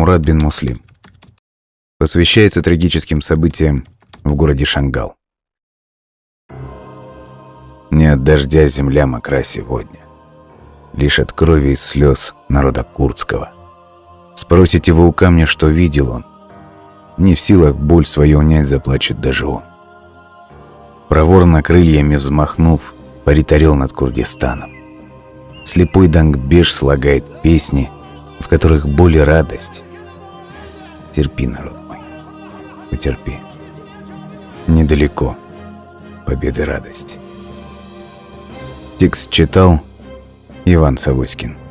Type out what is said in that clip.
Мурат бин Муслим. Посвящается трагическим событиям в городе Шангал. Не от дождя земля мокра сегодня, лишь от крови и слез народа курдского. Спросите вы у камня, что видел он, не в силах боль свою унять, заплачет даже он. Проворно крыльями взмахнув, парит орел над Курдистаном. Слепой Дангбеш слагает песни, в которых боль и радость. Терпи, народ мой, потерпи. Недалеко победы радость. Текст читал Иван Савоськин.